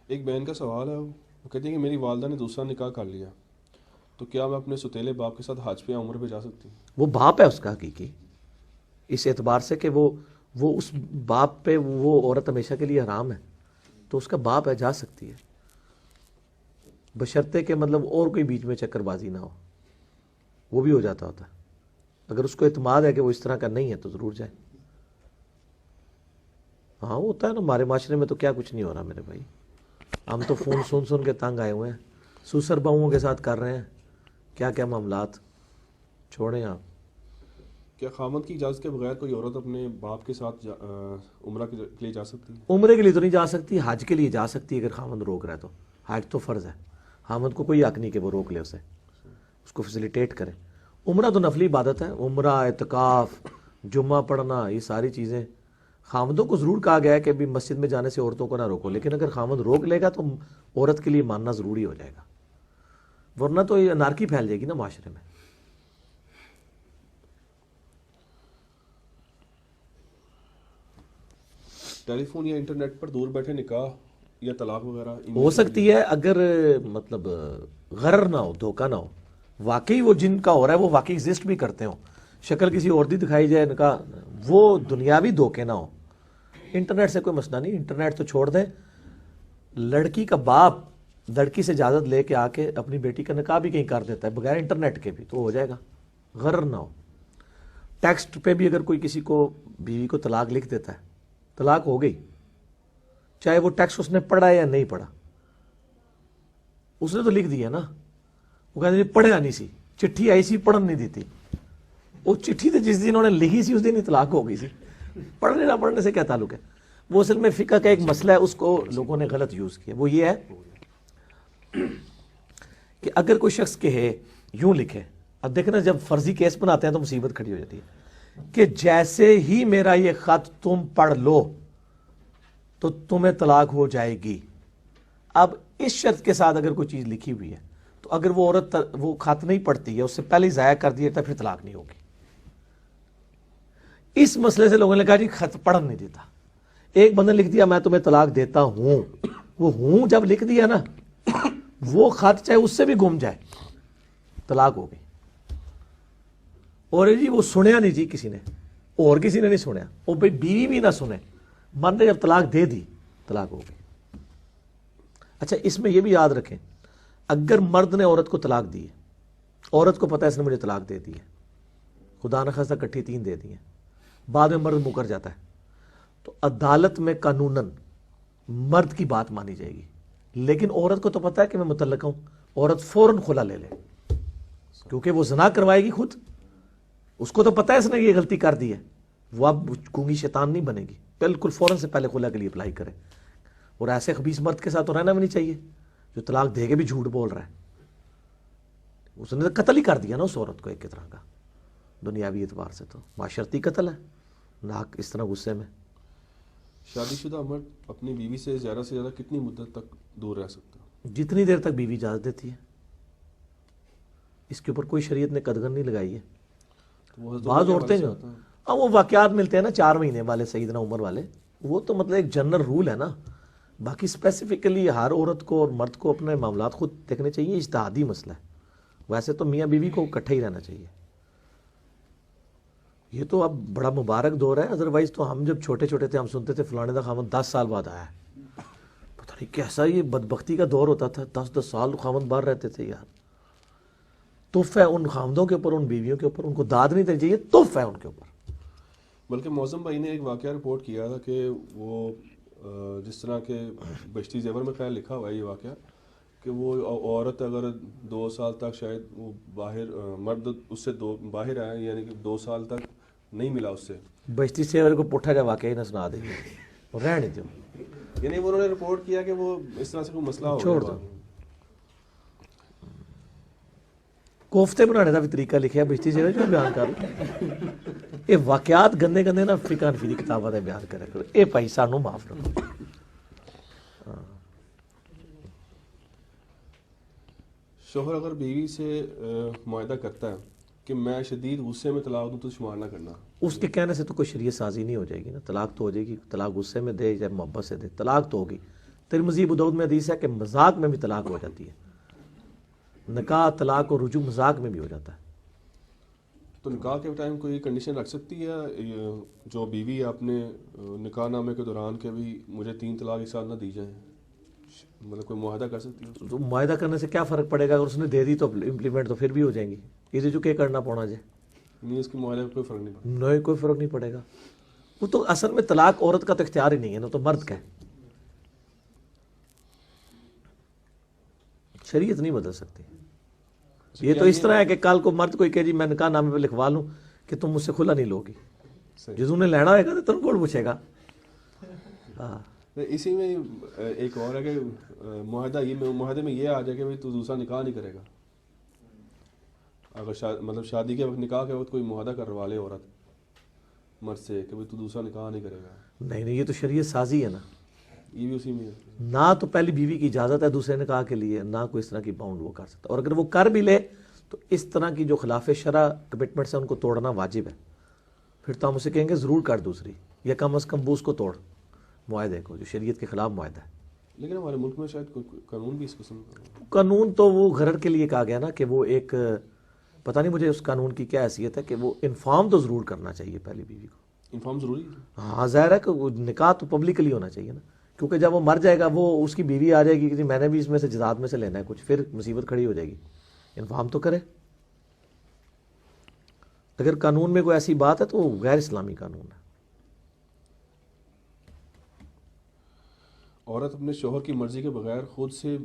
ایک بہن کا سوال ہے، وہ کہتی ہے کہ میری والدہ نے دوسرا نکاح کر لیا، تو کیا میں اپنے سوتیلے باپ کے ساتھ حج پہ یا عمر پہ جا سکتی ہوں؟ وہ باپ ہے اس کا حقیقی، اس اعتبار سے کہ وہ اس باپ پہ وہ عورت ہمیشہ کے لیے حرام ہے، تو اس کا باپ ہے، جا سکتی ہے، بشرطے کہ مطلب اور کوئی بیچ میں چکر بازی نہ ہو، وہ بھی ہو جاتا ہوتا ہے۔ اگر اس کو اعتماد ہے کہ وہ اس طرح کا نہیں ہے تو ضرور جائے۔ ہاں ہوتا ہے نا، ہمارے معاشرے میں تو کیا کچھ نہیں ہو رہا میرے بھائی، ہم تو فون سن کے تنگ آئے ہوئے ہیں، سوسر بہوؤں کے ساتھ کر رہے ہیں کیا کیا معاملات، چھوڑیں آپ۔ کیا خامد کی اجازت کے بغیر کوئی عورت اپنے باپ کے ساتھ عمرہ کے لیے جا سکتی ہے؟ عمرے کے لیے تو نہیں جا سکتی، حج کے لیے جا سکتی ہے اگر خامد روک رہا ہے تو، حج تو فرض ہے، خامد کو کوئی حق نہیں کہ وہ روک لے اسے، اس کو فیسیلیٹیٹ کرے۔ عمرہ تو نفلی عبادت ہے، عمرہ، اعتکاف، جمعہ پڑھنا، یہ ساری چیزیں خامدوں کو ضرور کہا گیا ہے کہ بھی مسجد میں جانے سے عورتوں کو نہ روکو، لیکن اگر خامد روک لے گا تو عورت کے لیے ماننا ضروری ہو جائے گا، ورنہ تو یہ انارکی پھیل جائے گی نا معاشرے میں۔ ٹیلی فون یا انٹرنیٹ پر دور بیٹھے نکاح یا طلاق وغیرہ ان میں ہو سے سکتی ہے اگر مطلب غرر نہ ہو، دھوکہ نہ ہو، واقعی وہ جن کا ہو رہا ہے وہ واقعی ایگزسٹ بھی کرتے ہوں، شکل کسی اور دی دکھائی جائے نکاح، وہ دنیاوی دھوکے نہ ہو۔ انٹرنیٹ سے کوئی مسئلہ نہیں، انٹرنیٹ تو چھوڑ دیں، لڑکی کا باپ لڑکی سے اجازت لے کے آ کے اپنی بیٹی کا نکاح بھی کہیں کر دیتا ہے بغیر انٹرنیٹ کے بھی، تو ہو جائے گا، غرر نہ ہو۔ ٹیکسٹ پہ بھی اگر کوئی کسی کو بیوی کو طلاق لکھ دیتا ہے، طلاق ہو گئی، چاہے وہ ٹیکسٹ اس نے پڑھا یا نہیں پڑھا، اس نے تو لکھ دیا نا، وہ کہتے ہیں پڑھیا نہیں سی، چٹھی آئی سی پڑھن نہیں دیتی، وہ چٹھی تو جس دن انہوں نے لکھی سی اس دن ہی طلاق ہو گئی سی، پڑھنے نہ پڑھنے سے کیا تعلق ہے؟ وہ اصل میں فقہ کا ایک مسئلہ ہے، اس کو لوگوں نے غلط یوز کیا، وہ یہ ہے کہ اگر کوئی شخص کہے، یوں لکھے، اب دیکھنا جب فرضی کیس بناتے ہیں تو مصیبت کھڑی ہو جاتی ہے کہ جیسے ہی میرا یہ خط تم پڑھ لو تو تمہیں طلاق ہو جائے گی۔ اب اس شرط کے ساتھ اگر کوئی چیز لکھی ہوئی ہے تو اگر وہ عورت وہ خط نہیں پڑھتی ہے، اس سے پہلے ہی ضائع کر دیا تو پھر طلاق نہیں ہوگی۔ اس مسئلے سے لوگوں نے کہا جی خط پڑھن نہیں دیتا، ایک بندے نے لکھ دیا میں تمہیں طلاق دیتا ہوں، وہ ہوں جب لکھ دیا نا، وہ خط چاہے اس سے بھی گم جائے طلاق ہو گئی۔ اور جی وہ سنیا نہیں جی کسی نے، اور کسی نے نہیں سنیا، وہ بھائی بیوی بھی نہ سنے، مرد نے جب طلاق دے دی طلاق ہو گئی۔ اچھا اس میں یہ بھی یاد رکھیں، اگر مرد نے عورت کو طلاق دی ہے، عورت کو پتہ ہے اس نے مجھے طلاق دے دی ہے، خدا نخواستہ کٹھی 3 دے دی ہیں، بعد میں مرد مکر جاتا ہے، تو عدالت میں قانوناً مرد کی بات مانی جائے گی، لیکن عورت کو تو پتہ ہے کہ میں مطلقہ ہوں، عورت فوراً خلا لے لے، کیونکہ وہ زنا کروائے گی خود، اس کو تو پتہ ہے اس نے یہ غلطی کر دی ہے، وہ اب گونگی شیطان نہیں بنے گی، بالکل فوراً سے پہلے خلا کے لیے اپلائی کرے۔ اور ایسے خبیث مرد کے ساتھ تو رہنا بھی نہیں چاہیے جو طلاق دے کے بھی جھوٹ بول رہا ہے، اس نے تو قتل ہی کر دیا نا اس عورت کو ایک طرح کا، دنیاوی اعتبار سے تو معاشرتی قتل ہے، ناک اس طرح غصے میں۔ شادی شدہ مرد اپنی بیوی سے زیادہ کتنی مدت تک دور رہ سکتا ہے؟ جتنی دیر تک بیوی اجازت دیتی ہے، اس کے اوپر کوئی شریعت نے قدغن نہیں لگائی ہے۔ بعض عورتیں جو وہ واقعات ملتے ہیں نا 4 مہینے والے سیدنا عمر والے، وہ تو مطلب ایک جنرل رول ہے نا، باقی اسپیسیفکلی ہر عورت کو اور مرد کو اپنے معاملات خود دیکھنے چاہیے، اجتہادی مسئلہ ہے، ویسے تو میاں بیوی کو اکٹھے ہی رہنا چاہیے۔ یہ تو اب بڑا مبارک دور ہے، ادروائز تو ہم جب چھوٹے چھوٹے تھے ہم سنتے تھے فلانے دا خامن 10 سال بعد آیا ہے، پتہ نہیں کیسا یہ بدبختی کا دور ہوتا تھا، 10 سال خامن باہر رہتے تھے یار۔ تف ہے ان خامدوں کے اوپر، ان بیویوں کے اوپر، ان کو داد نہیں دینی چاہیے، تف ہے ان کے اوپر۔ بلکہ معظم بھائی نے ایک واقعہ رپورٹ کیا تھا کہ وہ جس طرح کے بشتی زیور میں خیال لکھا ہوا ہے یہ واقعہ کہ وہ عورت اگر 2 سال تک شاید وہ باہر مرد اس سے باہر آیا، یعنی کہ 2 سال تک نہیں ملا اس سے، بشتی سیور کو پٹھا جا واقعی نہ سنا دیں گے، رہنے دو، یعنی وہ انہوں نے رپورٹ کیا کہ وہ اس طرح سے کوئی مسئلہ ہو چھوڑ گیا۔ دو۔ کوفتے بنانے کا بھی طریقہ لکھا ہے بشتی سیور جو بیان کر لو، یہ واقعات گندے گندے نا فقہ حنفی دی کتاباں دے بیان کرے کرو، اے بھائی سانو معاف رکھو۔ شوہر اگر بیوی سے معاہدہ کرتا ہے کہ میں شدید غصے میں طلاق دوں تو شمار نہ کرنا، اس کے کہنے سے تو کوئی شریعت سازی نہیں ہو جائے گی نا، طلاق تو ہو جائے گی، طلاق غصے میں دے یا محبت سے دے، طلاق تو ہوگی، ترمذی ابو داؤد میں حدیث ہے کہ مذاق میں بھی طلاق ہو جاتی ہے، نکاح طلاق اور رجوع مذاق میں بھی ہو جاتا ہے۔ تو نکاح کے ٹائم کوئی کنڈیشن رکھ سکتی ہے جو بیوی اپنے نکاح نامے کے دوران کہ بھی مجھے 3 طلاق ایک ساتھ نہ دی جائیں، مطلب کوئی معاہدہ کر سکتی ہے؟ تو معاہدہ کرنے سے کیا فرق پڑے گا؟ اگر اس نے دے دی تو امپلیمنٹ تو پھر بھی ہو جائیں گی، اسے جو کہ کرنا پڑنا جائے نہیں، اس کی معاہدے میں کوئی فرق نہیں پڑتا؟ نہیں، کوئی فرق نہیں پڑے گا۔ وہ تو اصل میں طلاق عورت کا تو اختیار ہی نہیں ہے نا، تو مرد کا ہے۔ شریعت نہیں بدل سکتی۔ یہ تو اس طرح ہے کہ کل کو مرد کوئی کہ جی میں نکاح نامے پہ لکھوا لوں کہ تم مجھ سے کھلا نہیں لو گی، جس نے لینا ہوئے گا تو تم کون پوچھے گا؟ ہاں، اسی میں ایک اور ہے کہ معاہدے میں یہ آ جائے کہ بھائی تو دوسرا نکاح نہیں کرے گا، اگر مطلب شادی کے وقت نکاح کے وقت کوئی معاہدہ کروا لے عورت مرد سے کہ بھائی تو دوسرا نکاح نہیں کرے گا، نہیں، یہ تو شریعت سازی ہے نا۔ یہ بھی اسی میں ہے۔ نہ تو پہلی بیوی کی اجازت ہے دوسرے نکاح کے لیے، نہ کوئی اس طرح کی باؤنڈ وہ کر سکتا، اور اگر وہ کر بھی لے تو اس طرح کی جو خلاف شرع کمٹمنٹس ہیں ان کو توڑنا واجب ہے۔ پھر تو ہم اسے کہیں گے ضرور کر دوسری، یا کم از کم بوس کو توڑ معاہدے کو جو شریعت کے خلاف معاہدہ ہے۔ لیکن ہمارے ملک میں شاید قانون بھی اس قسم کا، قانون تو وہ غرر کے لیے کہا گیا نا کہ وہ ایک، پتہ نہیں مجھے اس قانون کی کیا حیثیت ہے، کہ وہ انفارم تو ضرور کرنا چاہیے پہلی بیوی کو۔ انفارم ضروری ہے؟ ہاں، ظاہر ہے کہ وہ نکاح تو پبلکلی ہونا چاہیے نا، کیونکہ جب وہ مر جائے گا وہ اس کی بیوی آ جائے گی کہ جی میں نے بھی اس میں سے جزاد میں سے لینا ہے کچھ، پھر مصیبت کھڑی ہو جائے گی۔ انفارم تو کرے۔ اگر قانون میں کوئی ایسی بات ہے تو وہ غیر اسلامی قانون ہے۔ عورت اپنے شوہر کی مرضی کے بغیر خود سے